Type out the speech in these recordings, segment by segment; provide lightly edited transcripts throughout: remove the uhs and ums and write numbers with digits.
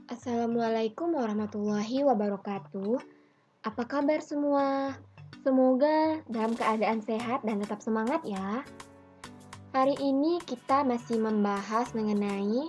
Assalamualaikum warahmatullahi wabarakatuh. Apa kabar semua? Semoga dalam keadaan sehat dan tetap semangat ya. Hari ini kita masih membahas mengenai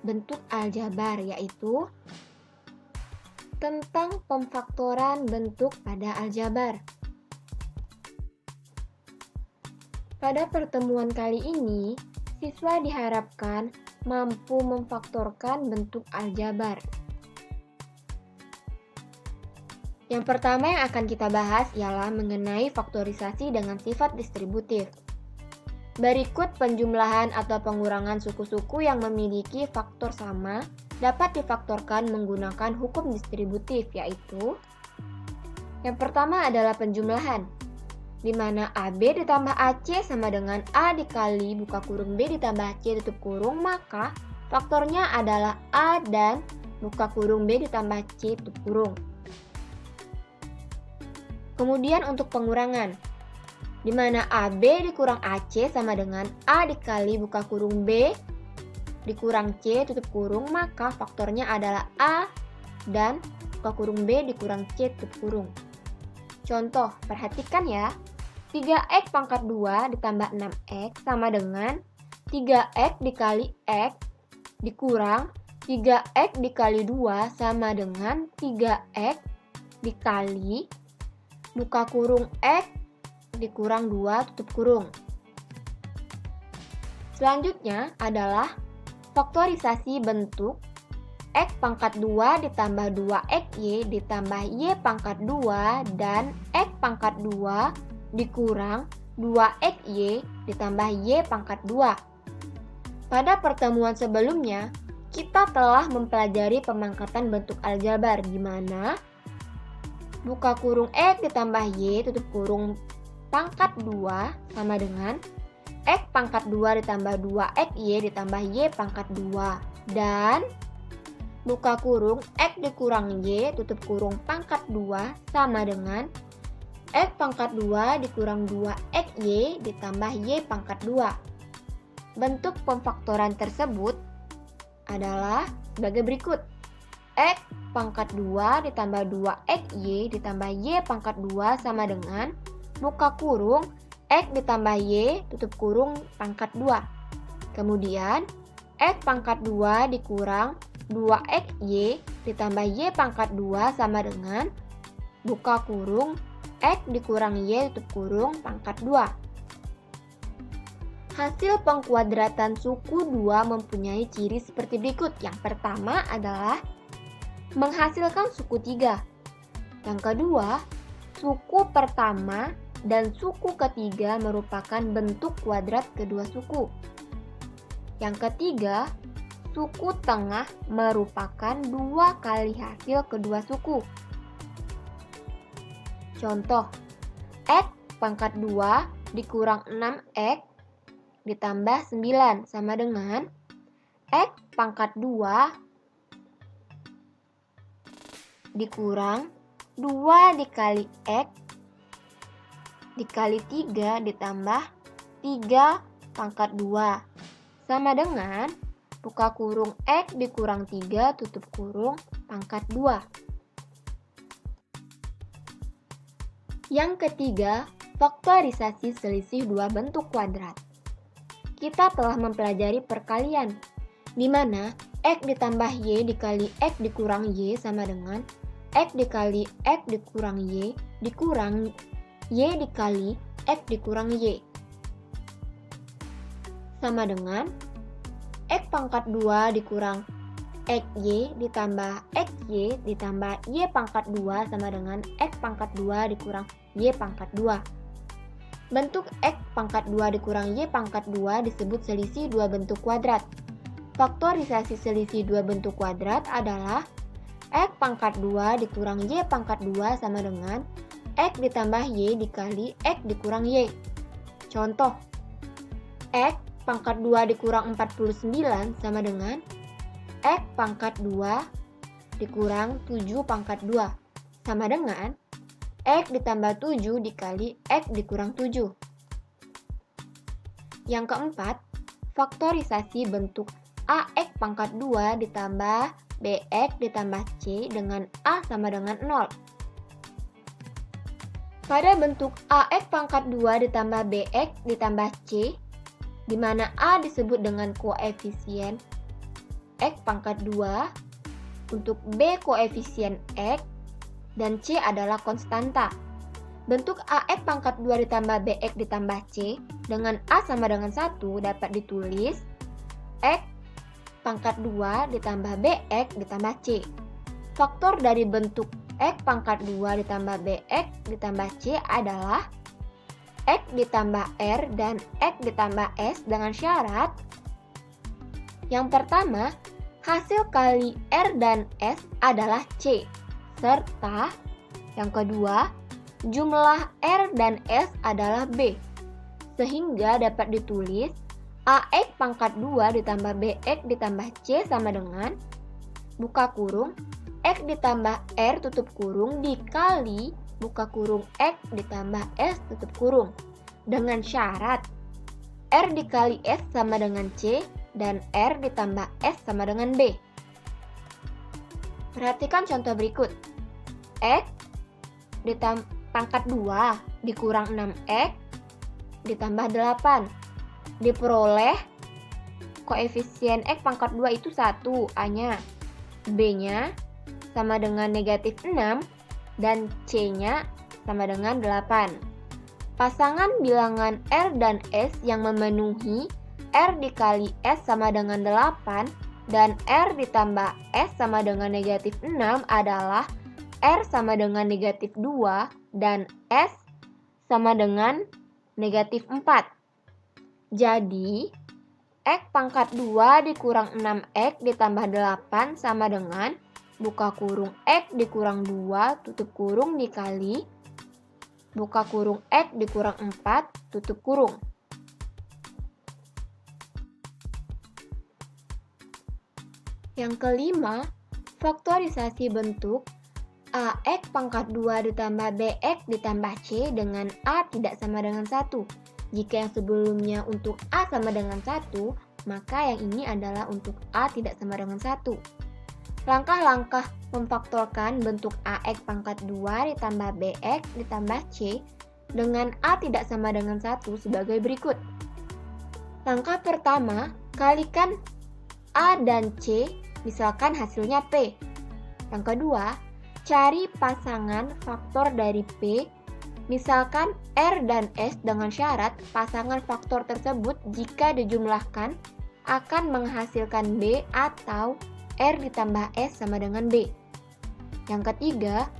bentuk aljabar, yaitu tentang pemfaktoran bentuk pada aljabar. Pada pertemuan kali ini, siswa diharapkan mampu memfaktorkan bentuk aljabar. Yang pertama yang akan kita bahas ialah mengenai faktorisasi dengan sifat distributif. Berikut penjumlahan atau pengurangan suku-suku yang memiliki faktor sama dapat difaktorkan menggunakan hukum distributif, yaitu yang pertama adalah penjumlahan, di mana AB ditambah AC sama dengan A dikali buka kurung B ditambah C tutup kurung, maka faktornya adalah A dan buka kurung B ditambah C tutup kurung. Kemudian untuk pengurangan, di mana AB dikurang AC sama dengan A dikali buka kurung B dikurang C tutup kurung, maka faktornya adalah A dan buka kurung B dikurang C tutup kurung. Contoh, perhatikan ya. 3x pangkat 2 ditambah 6x sama dengan 3x dikali x dikurang 3x dikali 2 sama dengan 3x dikali buka kurung x dikurang 2 tutup kurung. Selanjutnya adalah faktorisasi bentuk x pangkat 2 ditambah 2xy ditambah y pangkat 2 dan x pangkat 2 dikurang 2xy ditambah y pangkat 2. Pada pertemuan sebelumnya, kita telah mempelajari pemangkatan bentuk aljabar di mana buka kurung x ditambah y tutup kurung pangkat 2 sama dengan x pangkat 2 ditambah 2xy ditambah y pangkat 2 dan buka kurung x dikurang y tutup kurung pangkat 2 sama dengan x pangkat 2 dikurang 2xy ditambah y pangkat 2. Bentuk pemfaktoran tersebut adalah sebagai berikut. X pangkat 2 ditambah 2xy ditambah y pangkat 2 sama dengan buka kurung x ditambah y tutup kurung pangkat 2. Kemudian x pangkat 2 dikurang 2xy ditambah y pangkat 2 sama dengan buka kurung x dikurang y tutup kurung pangkat 2. Hasil pengkuadratan suku 2 mempunyai ciri seperti berikut. Yang pertama adalah menghasilkan suku 3. Yang kedua, suku pertama dan suku ketiga merupakan bentuk kuadrat kedua suku. Yang ketiga, suku tengah merupakan 2 kali hasil kedua suku. Contoh, x pangkat 2 dikurang 6x ditambah 9 sama dengan x pangkat 2 dikurang 2 dikali x dikali 3 ditambah 3 pangkat 2 sama dengan buka kurung x dikurang 3 tutup kurung pangkat 2. Yang ketiga, faktorisasi selisih dua bentuk kuadrat. Kita telah mempelajari perkalian, di mana x ditambah y dikali x dikurang y sama dengan x dikali x dikurang y dikurang y dikali x dikurang y sama dengan x pangkat 2 dikurang xy ditambah xy ditambah y pangkat 2 sama dengan x pangkat 2 dikurang y pangkat 2. Bentuk x pangkat 2 dikurang y pangkat 2 disebut selisih dua bentuk kuadrat. Faktorisasi selisih dua bentuk kuadrat adalah x pangkat 2 dikurang y pangkat 2 sama dengan x ditambah y dikali x dikurang y. Contoh, x pangkat 2 dikurang 49 sama dengan x pangkat 2 dikurang 7 pangkat 2 sama dengan x ditambah 7 dikali x dikurang 7. Yang keempat, faktorisasi bentuk ax pangkat 2 ditambah BX ditambah C dengan A sama dengan 0. Pada bentuk AX pangkat 2 ditambah BX ditambah C, di mana A disebut dengan koefisien X pangkat 2, untuk B koefisien X, dan C adalah konstanta. Bentuk AX pangkat 2 ditambah BX ditambah C dengan A sama dengan 1 dapat ditulis X pangkat 2 ditambah BX ditambah C. Faktor dari bentuk X pangkat 2 ditambah BX ditambah C adalah X ditambah R dan X ditambah S dengan syarat yang pertama, hasil kali R dan S adalah C, serta yang kedua, jumlah R dan S adalah B, sehingga dapat ditulis AX pangkat 2 ditambah BX ditambah C sama dengan buka kurung X ditambah R tutup kurung dikali buka kurung X ditambah S tutup kurung, dengan syarat R dikali S sama dengan C dan R ditambah S sama dengan B. Perhatikan contoh berikut. X pangkat 2 dikurang 6X ditambah 8. Diperoleh koefisien X pangkat 2 itu 1, A-nya. B-nya sama dengan negatif 6 dan C-nya sama dengan 8. Pasangan bilangan R dan S yang memenuhi R dikali S sama dengan 8 dan R ditambah S sama dengan negatif 6 adalah R sama dengan negatif 2 dan S sama dengan negatif 4. Jadi, X pangkat 2 dikurang 6X ditambah 8 sama dengan buka kurung X dikurang 2 tutup kurung dikali buka kurung X dikurang 4 tutup kurung. Yang kelima, faktorisasi bentuk AX pangkat 2 ditambah BX ditambah C dengan A tidak sama dengan 1. Jika yang sebelumnya untuk A sama dengan 1, maka yang ini adalah untuk A tidak sama dengan 1. Langkah-langkah memfaktorkan bentuk AX pangkat 2 ditambah BX ditambah C dengan A tidak sama dengan 1 sebagai berikut. Langkah pertama, kalikan A dan C, misalkan hasilnya P. Yang kedua, cari pasangan faktor dari P, misalkan R dan S dengan syarat pasangan faktor tersebut jika dijumlahkan akan menghasilkan B atau R ditambah S sama dengan B. Yang ketiga,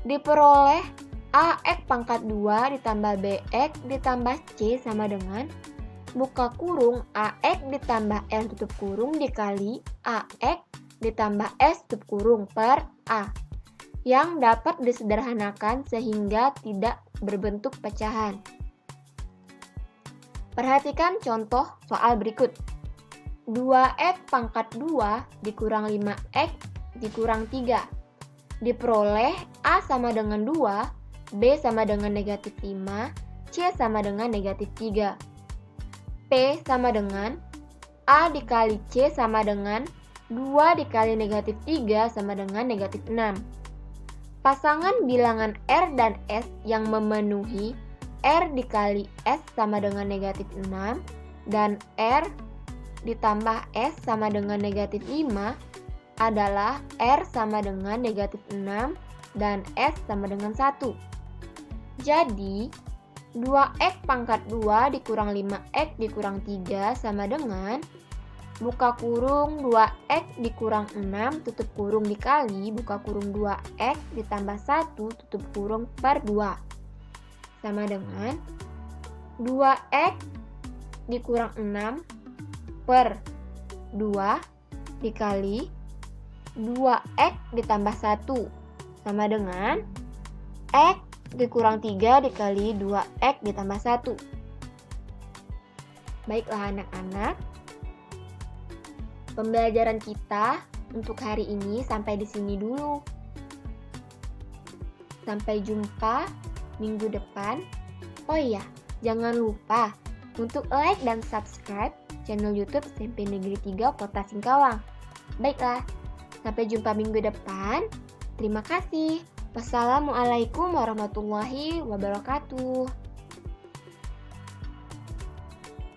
diperoleh AX pangkat 2 ditambah BX ditambah C sama dengan buka kurung AX ditambah R tutup kurung dikali AX ditambah S tutup kurung per A, yang dapat disederhanakan sehingga tidak berbentuk pecahan. Perhatikan contoh soal berikut. 2X pangkat 2 dikurang 5X dikurang 3. Diperoleh A sama dengan 2, B sama dengan negatif 5, C sama dengan negatif 3. P sama dengan A dikali C sama dengan 2 dikali negatif 3 sama dengan negatif 6. Pasangan bilangan R dan S yang memenuhi R dikali S sama dengan negatif 6 dan R ditambah S sama dengan negatif 5 adalah R sama dengan negatif 6 dan S sama dengan 1. Jadi, 2X pangkat 2 dikurang 5X dikurang 3 sama dengan buka kurung 2X dikurang 6 tutup kurung dikali buka kurung 2X ditambah 1 tutup kurung per 2 sama dengan 2X dikurang 6 per 2 dikali 2X ditambah 1 sama dengan X dikurang 3 dikali 2X ditambah 1. Baiklah anak-anak, pembelajaran kita untuk hari ini sampai di sini dulu. Sampai jumpa minggu depan. Oh iya, jangan lupa untuk like dan subscribe channel YouTube SMP Negeri 3 Kota Singkawang. Baiklah, Sampai jumpa minggu depan. Terima kasih. Wassalamualaikum warahmatullahi wabarakatuh.